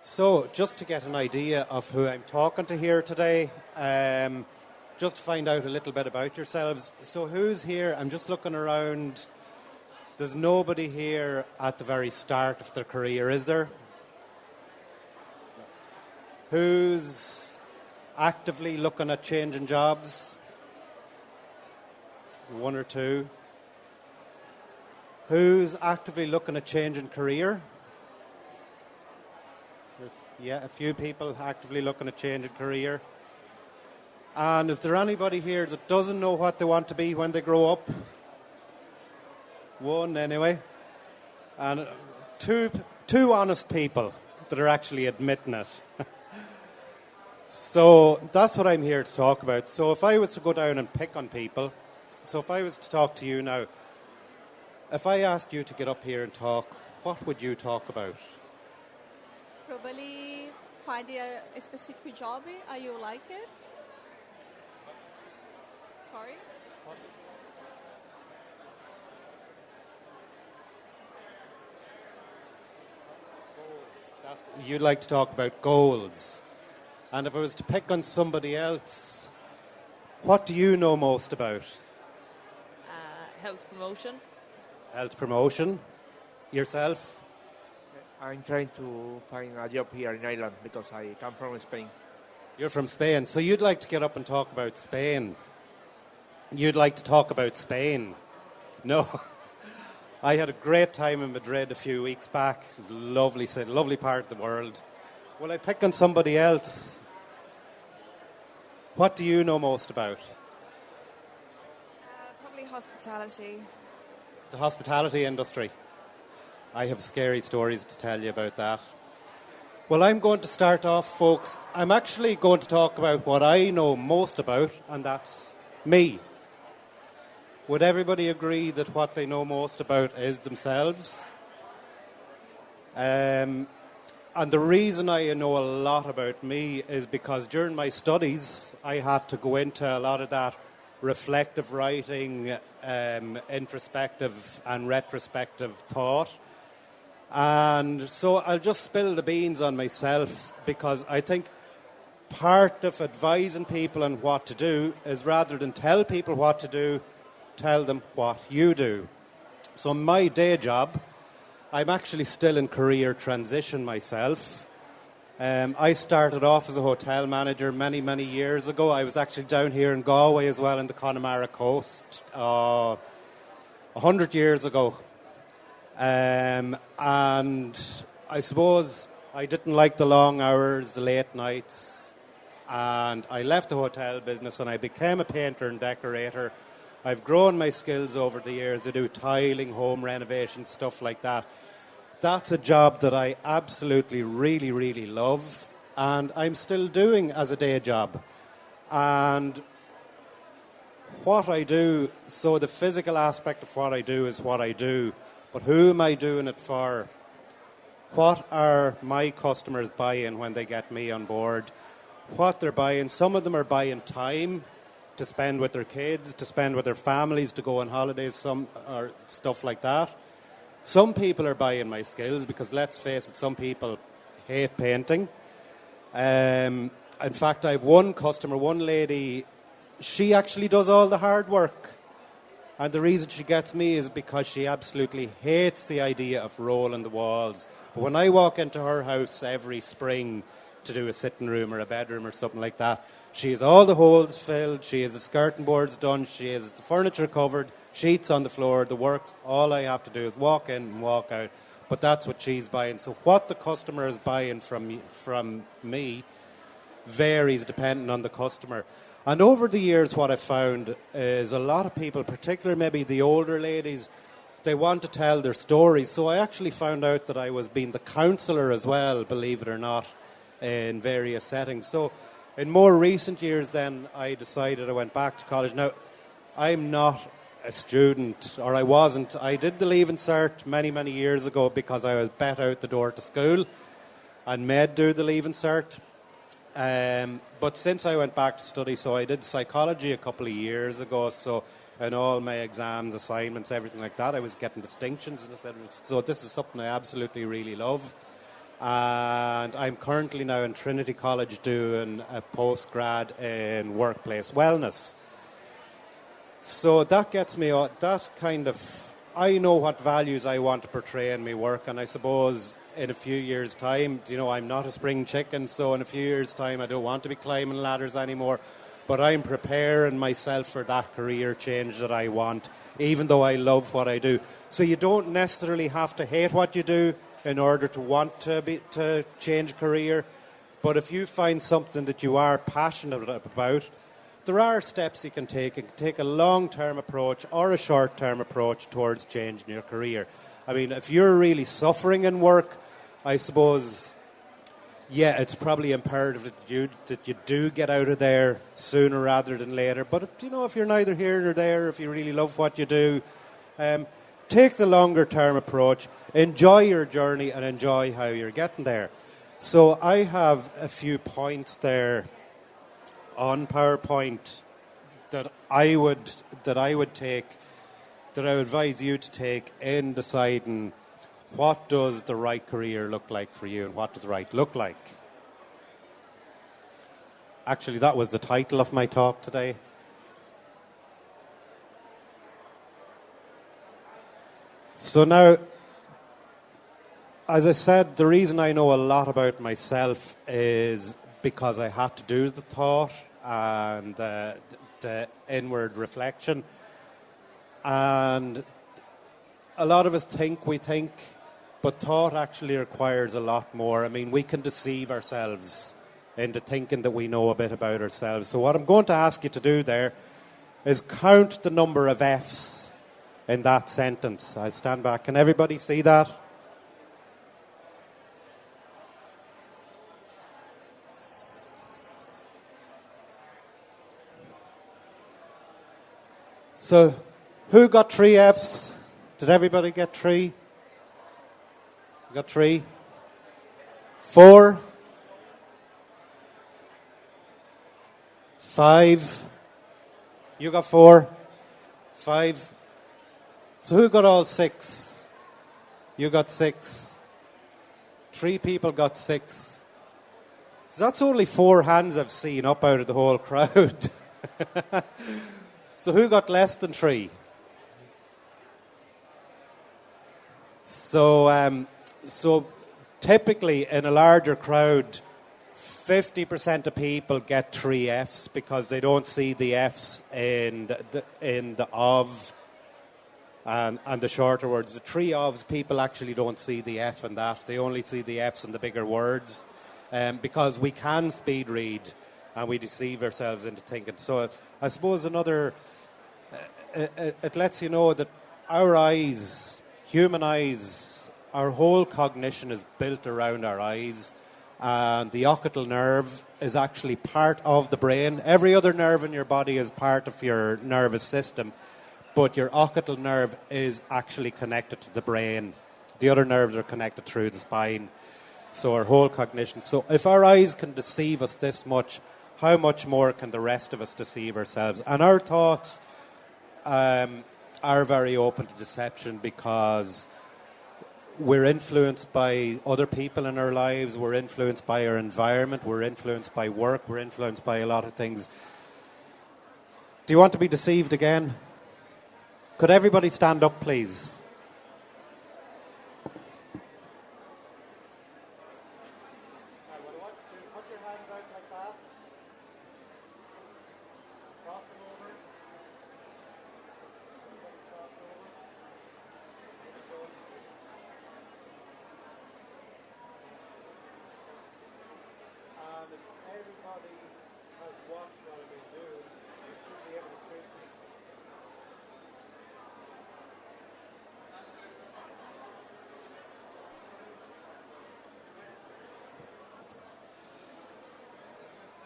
So, just to get an idea of who I'm talking to here today, just to find out a little bit about yourselves. So, who's here? I'm just looking around. There's nobody here at the very start of their career, is there? Who's actively looking at changing jobs? One or two. Who's actively looking at changing career? Yeah, a few people actively looking at changing career. And is there anybody here that doesn't know what they want to be when they grow up? One, anyway. And two honest people that are actually admitting it. So that's what I'm here to talk about. So if I was to go down and pick on people, so if I was to talk to you now, if I asked you to get up here and talk, what would you talk about? Probably find a specific job. You like it? Sorry? Goals. You'd like to talk about goals. And if I was to pick on somebody else, what do you know most about? Health promotion. Health promotion. Yourself? I'm trying to find a job here in Ireland because I come from Spain. You're from Spain, so you'd like to get up and talk about Spain. You'd like to talk about Spain. No. I had a great time in Madrid a few weeks back. Lovely city, lovely part of the world. Will I pick on somebody else? What do you know most about? Probably hospitality. The hospitality industry. I have scary stories to tell you about that. Well, I'm going to start off, folks. I'm actually going to talk about what I know most about, and that's me. Would everybody agree that what they know most about is themselves? And the reason I know a lot about me is because during my studies, I had to go into a lot of that reflective writing, introspective and retrospective thought. And so I'll just spill the beans on myself because I think part of advising people on what to do is rather than tell people what to do, tell them what you do. So my day job, I'm actually still in career transition myself. I started off as a hotel manager many, many years ago. I was actually down here in Galway as well in the Connemara coast 100 years ago. And I suppose I didn't like the long hours, the late nights, and I left the hotel business and I became a painter and decorator. I've grown my skills over the years. I do tiling, home renovation, stuff like that. That's a job that I absolutely, really, really love, and I'm still doing as a day job. And what I do, so the physical aspect of what I do is what I do, but who am I doing it for? What are my customers buying when they get me on board? What they're buying, some of them are buying time to spend with their kids, to spend with their families, to go on holidays, some or stuff like that. Some people are buying my skills because, let's face it, some people hate painting. In fact, I have one customer, one lady, she actually does all the hard work. And the reason she gets me is because she absolutely hates the idea of rolling the walls. But when I walk into her house every spring to do a sitting room or a bedroom or something like that, she has all the holes filled, she has the skirting boards done, she has the furniture covered, sheets on the floor, the works. All I have to do is walk in and walk out. But that's what she's buying. So what the customer is buying from me varies depending on the customer. And over the years, what I've found is a lot of people, particularly maybe the older ladies, they want to tell their stories. So I actually found out that I was being the counsellor as well, believe it or not, in various settings. So in more recent years then, I decided I went back to college. Now, I'm not a student, or I wasn't. I did the Leaving Cert many, many years ago because I was bet out the door to school and made do the Leaving Cert. But since I went back to study, so I did psychology a couple of years ago, so in all my exams, assignments, everything like that, I was getting distinctions, and I said, so this is something I absolutely really love. and I'm currently now in Trinity College doing a postgrad in workplace wellness. So that gets me, I know what values I want to portray in my work, and I suppose in a few years' time, I'm not a spring chicken, so in a few years' time I don't want to be climbing ladders anymore, but I'm preparing myself for that career change that I want, even though I love what I do. So you don't necessarily have to hate what you do in order to want to change career, but if you find something that you are passionate about, there are steps you can take. You can take a long-term approach or a short-term approach towards changing your career. I mean, if you're really suffering in work, I suppose, yeah, it's probably imperative that you do get out of there sooner rather than later. But if you're neither here nor there, if you really love what you do, take the longer-term approach, enjoy your journey, and enjoy how you're getting there. So I have a few points there on PowerPoint that I would advise you to take in deciding what does the right career look like for you and what does right look like. Actually, that was the title of my talk today. So now, as I said, the reason I know a lot about myself is because I had to do the thought and the inward reflection. And a lot of us think, but thought actually requires a lot more. I mean, we can deceive ourselves into thinking that we know a bit about ourselves. So what I'm going to ask you to do there is count the number of F's in that sentence. I'll stand back. Can everybody see that? So, who got 3 F's? Did everybody get 3? You got 3? 4? 5? You got 4? 5? So who got all 6? You got 6. 3 people got 6. So that's only 4 hands I've seen up out of the whole crowd. So who got less than 3? So typically in a larger crowd, 50% of people get 3 F's because they don't see the F's in the of and the shorter words. The 3 ofs, people actually don't see the F in that. They only see the F's in the bigger words because we can speed read and we deceive ourselves into thinking. So I suppose it lets you know that our eyes, human eyes, our whole cognition is built around our eyes, and the occipital nerve is actually part of the brain. Every other nerve in your body is part of your nervous system, but your occipital nerve is actually connected to the brain. The other nerves are connected through the spine. So our whole cognition. So if our eyes can deceive us this much, how much more can the rest of us deceive ourselves? And our thoughts are very open to deception because we're influenced by other people in our lives, we're influenced by our environment, we're influenced by work, we're influenced by a lot of things. Do you want to be deceived again? Could everybody stand up, please?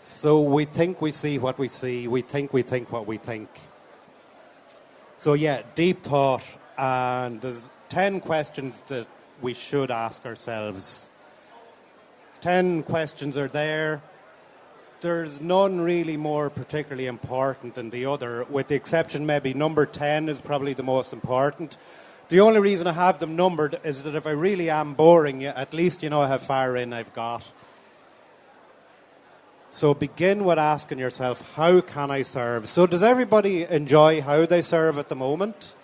So we think we see what we see. We think what we think. So yeah, deep thought. And there's 10 questions that we should ask ourselves. 10 questions are there. There's none really more particularly important than the other, with the exception maybe number 10 is probably the most important. The only reason I have them numbered is that if I really am boring you, at least you know how far in I've got. So begin with asking yourself, how can I serve? So does everybody enjoy how they serve at the moment?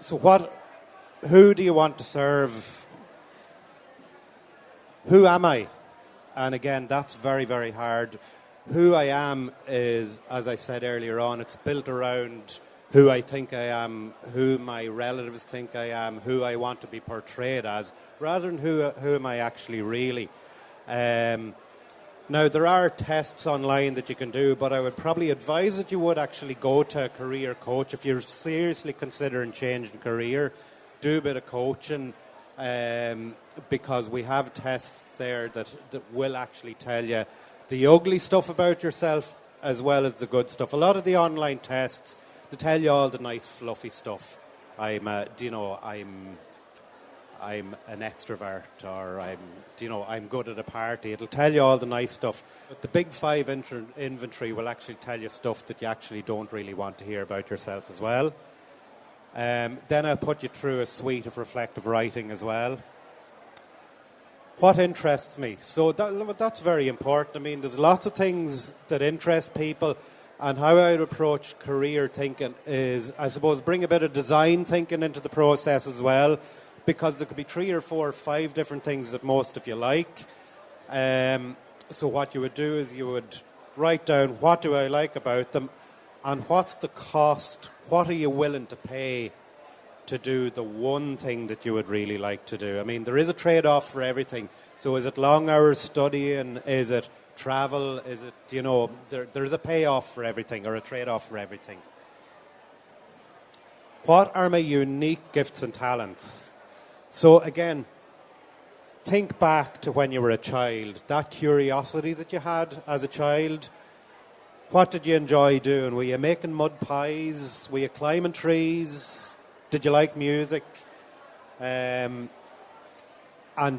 So who do you want to serve? Who am I? And again, that's very, very hard. Who I am is, as I said earlier on, it's built around who I think I am, who my relatives think I am, who I want to be portrayed as, rather than who am I actually really. Now, there are tests online that you can do, but I would probably advise that you would actually go to a career coach. If you're seriously considering changing career, do a bit of coaching, because we have tests there that will actually tell you the ugly stuff about yourself as well as the good stuff. A lot of the online tests, they tell you all the nice fluffy stuff. I'm an extrovert, or I'm good at a party. It'll tell you all the nice stuff. But the Big Five inventory will actually tell you stuff that you actually don't really want to hear about yourself as well. Then I'll put you through a suite of reflective writing as well. What interests me? So that's very important. I mean, there's lots of things that interest people, and how I would approach career thinking is, I suppose, bring a bit of design thinking into the process as well, because there could be 3 or 4 or 5 different things that most of you like. So what you would do is you would write down, what do I like about them, and what's the cost? What are you willing to pay to do the one thing that you would really like to do? I mean, there is a trade-off for everything. So is it long hours studying? Is it travel? Is it, there's a payoff for everything, or a trade-off for everything. What are my unique gifts and talents? So again, think back to when you were a child, that curiosity that you had as a child. What did you enjoy doing? Were you making mud pies? Were you climbing trees? Did you like music? And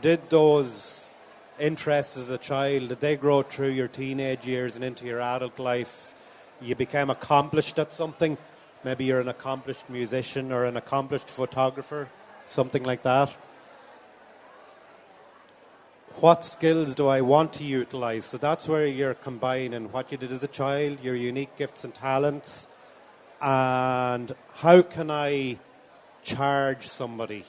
did those interests as a child, did they grow through your teenage years and into your adult life? You became accomplished at something. Maybe you're an accomplished musician or an accomplished photographer, something like that. What skills do I want to utilize? So that's where you're combining what you did as a child, your unique gifts and talents, and how can I charge somebody?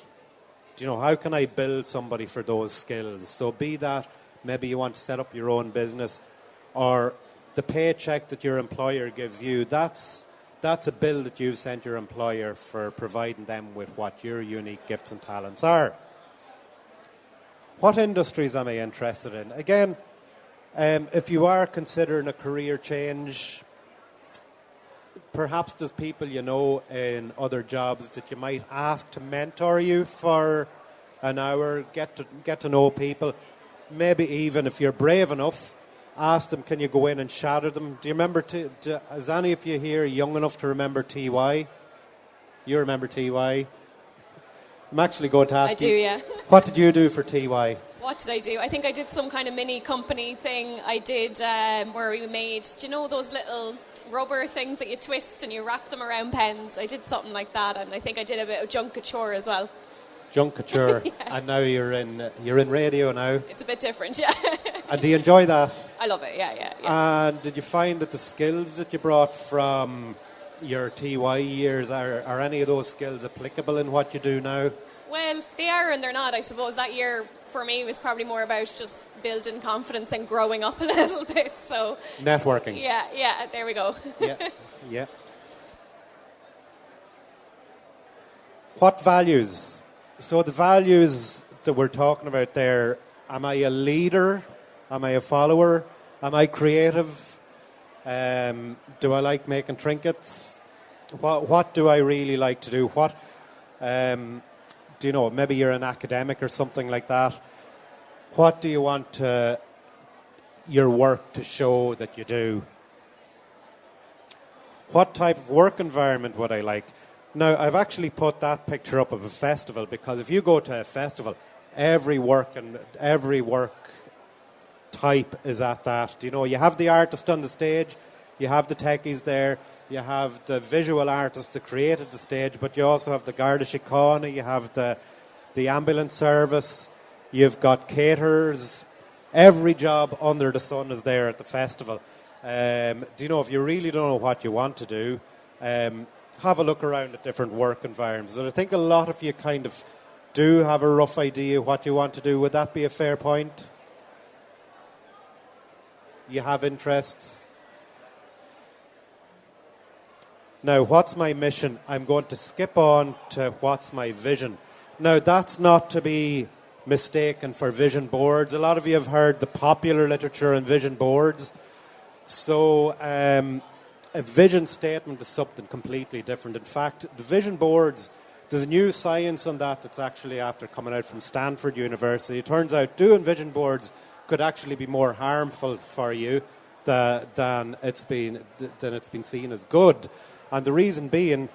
How can I bill somebody for those skills? So be that, maybe you want to set up your own business, or the paycheck that your employer gives you, that's a bill that you've sent your employer for providing them with what your unique gifts and talents are. What industries am I interested in? Again, if you are considering a career change, perhaps there's people you know in other jobs that you might ask to mentor you for an hour, get to know people. Maybe even if you're brave enough, ask them, can you go in and shadow them? Do you remember, is any of you here young enough to remember TY? You remember TY? I'm actually going to ask you. I do, yeah. What did you do for TY? What did I do? I think I did some kind of mini company thing. I did where we made, do you know those little rubber things that you twist and you wrap them around pens? I did something like that, and I think I did a bit of junkature as well. Junkature. Yeah. And now you're in radio now. It's a bit different, yeah. And do you enjoy that? I love it, yeah. And did you find that the skills that you brought from your TY years, are any of those skills applicable in what you do now? Well, they are and they're not. I suppose that year for me was probably more about just building confidence and growing up a little bit. So networking. Yeah, there we go. Yeah. What values? So the values that we're talking about there, am I a leader? Am I a follower? Am I creative? Do I like making trinkets? What do I really like to do? What do you know? Maybe you're an academic or something like that. What do you want your work to show that you do? What type of work environment would I like? Now, I've actually put that picture up of a festival, because if you go to a festival, every work type is at that. You have the artist on the stage, You have the techies there, you have the visual artists that created the stage, but you also have the Garda Síochána, you have the ambulance service, you've got caterers. Every job under the sun is there at the festival. Do you know, if you really don't know what you want to do, have a look around at different work environments. And I think a lot of you kind of do have a rough idea what you want to do. Would that be a fair point? You have interests. Now, what's my mission? I'm going to skip on to what's my vision. Now, that's not to be mistaken for vision boards. A lot of you have heard the popular literature on vision boards. So, a vision statement is something completely different. In fact, the vision boards, there's a new science on that that's actually after coming out from Stanford University. It turns out doing vision boards could actually be more harmful for you than it's been seen as good. And the reason being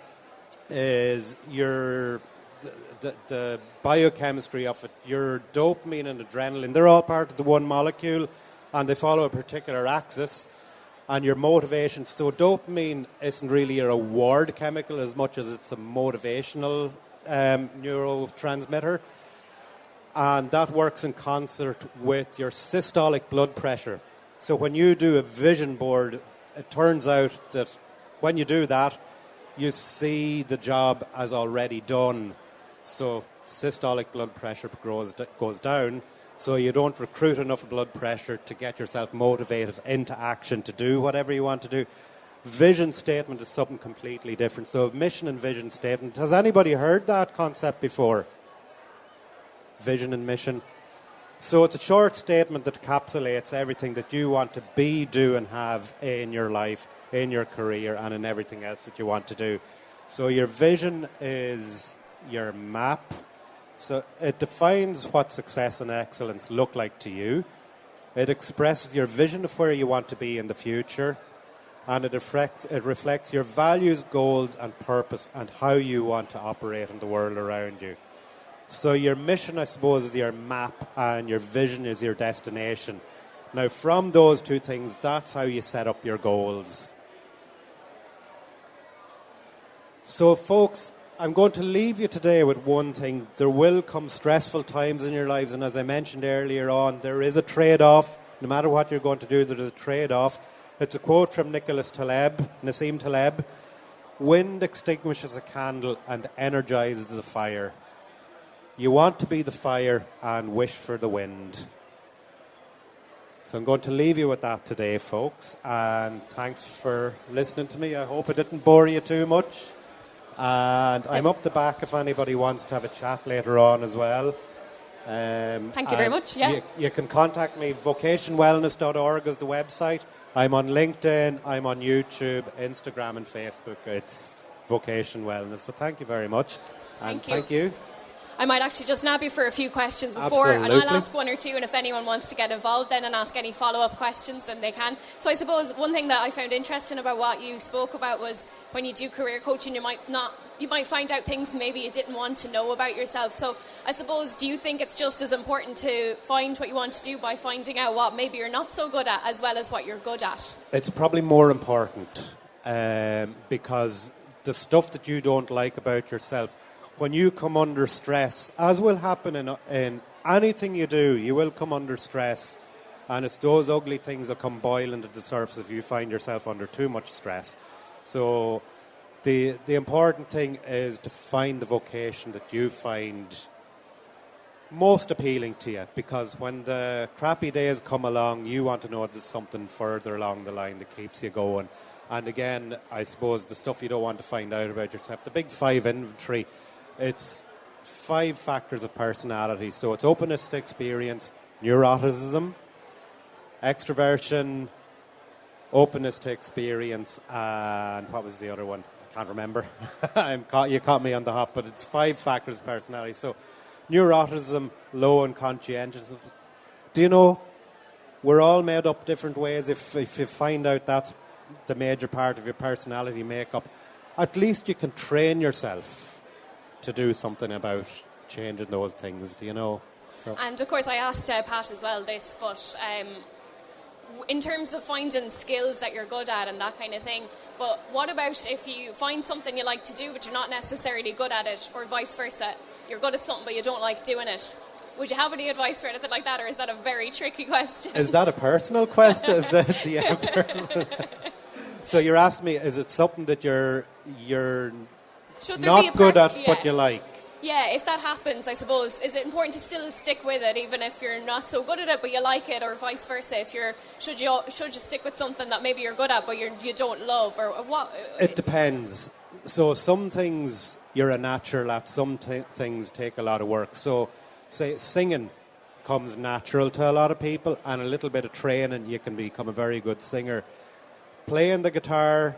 is the biochemistry of it, your dopamine and adrenaline, they're all part of the one molecule and they follow a particular axis. And your motivation, so dopamine isn't really a reward chemical as much as it's a motivational neurotransmitter. And that works in concert with your systolic blood pressure. So when you do a vision board, it turns out that when you do that, you see the job as already done. So systolic blood pressure goes down. So you don't recruit enough blood pressure to get yourself motivated into action to do whatever you want to do. Vision statement is something completely different. So mission and vision statement. Has anybody heard that concept before? Vision and mission. So it's a short statement that encapsulates everything that you want to be, do and have in your life, in your career and in everything else that you want to do. So your vision is your map. So it defines what success and excellence look like to you. It expresses your vision of where you want to be in the future. And it reflects your values, goals and purpose and how you want to operate in the world around you. So your mission, I suppose, is your map and your vision is your destination. Now, from those two things, that's how you set up your goals. So, folks, I'm going to leave you today with one thing. There will come stressful times in your lives, and as I mentioned earlier on, there is a trade-off. No matter what you're going to do, there is a trade-off. It's a quote from Nassim Taleb. Wind extinguishes a candle and energizes the fire. You want to be the fire and wish for the wind. So I'm going to leave you with that today, folks, and thanks for listening to me. I hope it didn't bore you too much. And I'm up the back if anybody wants to have a chat later on as well. Thank you very much. Yeah. You can contact me. vocationwellness.org is the website. I'm on LinkedIn. I'm on YouTube, Instagram and Facebook. It's Vocation Wellness. So thank you very much. And thank you. I might actually just nab you for a few questions before, Absolutely. and I'll ask one or two, and if anyone wants to get involved then and ask any follow-up questions, then they can. So I suppose one thing that I found interesting about what you spoke about was when you do career coaching, you might find out things maybe you didn't want to know about yourself. So I suppose, do you think it's just as important to find what you want to do by finding out what maybe you're not so good at as well as what you're good at? It's probably more important because the stuff that you don't like about yourself, when you come under stress, as will happen in anything you do, you will come under stress. And it's those ugly things that come boiling to the surface if you find yourself under too much stress. So the important thing is to find the vocation that you find most appealing to you. Because when the crappy days come along, you want to know there's something further along the line that keeps you going. And again, I suppose the stuff you don't want to find out about yourself, the big 5 inventory, it's 5 factors of personality. So it's openness to experience, neuroticism, extroversion, openness to experience, and what was the other one? I can't remember. You caught me on the hop, but it's 5 factors of personality. So neuroticism, low and conscientiousness. Do you know, we're all made up different ways. If you find out that's the major part of your personality makeup, at least you can train yourself to do something about changing those things, do you know? So. And of course I asked Pat as well this, but in terms of finding skills that you're good at and that kind of thing. But what about if you find something you like to do but you're not necessarily good at it, or vice versa? You're good at something but you don't like doing it. Would you have any advice for anything like that, or is that a very tricky question? Is that a personal question? Is that, yeah, personal? So you're asking me, is it something that you're Should there be a not good at yeah. but you like? Yeah, if that happens, I suppose, is it important to still stick with it even if you're not so good at it but you like it, or vice versa? If should you stick with something that maybe you're good at but you don't love, or what? It depends. So some things you're a natural at, some things take a lot of work. So say singing comes natural to a lot of people, and a little bit of training you can become a very good singer. Playing the guitar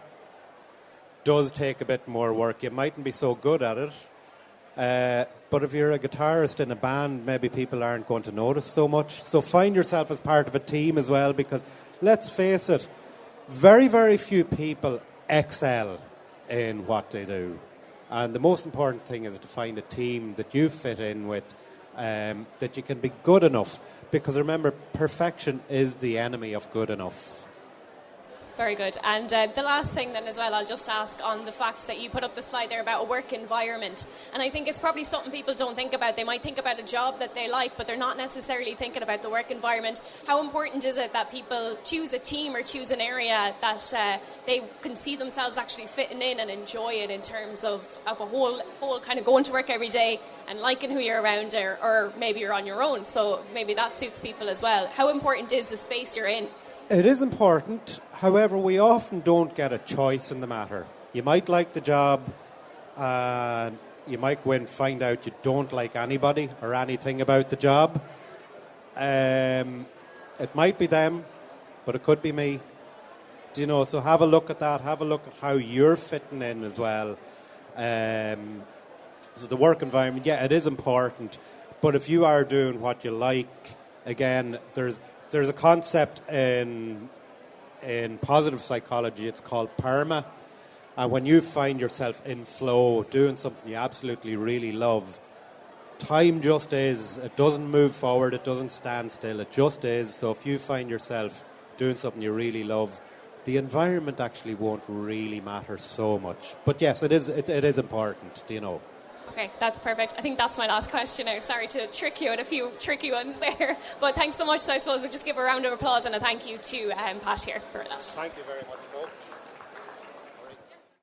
does take a bit more work. You mightn't be so good at it. But if you're a guitarist in a band, maybe people aren't going to notice so much. So find yourself as part of a team as well, because let's face it, very, very few people excel in what they do. And the most important thing is to find a team that you fit in with, that you can be good enough. Because remember, perfection is the enemy of good enough. Very good. And the last thing then as well, I'll just ask on the fact that you put up the slide there about a work environment. And I think it's probably something people don't think about. They might think about a job that they like, but they're not necessarily thinking about the work environment. How important is it that people choose a team or choose an area that they can see themselves actually fitting in and enjoy it, in terms of a whole kind of going to work every day and liking who you're around, or maybe you're on your own, so maybe that suits people as well. How important is the space you're in? It is important. However, we often don't get a choice in the matter. You might like the job, and you might go and find out you don't like anybody or anything about the job. It might be them, but it could be me. Do you know? So have a look at that. Have a look at how you're fitting in as well. So the work environment, yeah, it is important. But if you are doing what you like, again, there's a concept in positive psychology. It's called PERMA. And when you find yourself in flow, doing something you absolutely really love, time just is. It doesn't move forward. It doesn't stand still. It just is. So if you find yourself doing something you really love, the environment actually won't really matter so much. But yes, it is important, do you know. Okay, that's perfect. I think that's my last question now. Sorry to trick you with a few tricky ones there. But thanks so much. So I suppose we'll just give a round of applause and a thank you to Pat here for that. Thank you very much, folks.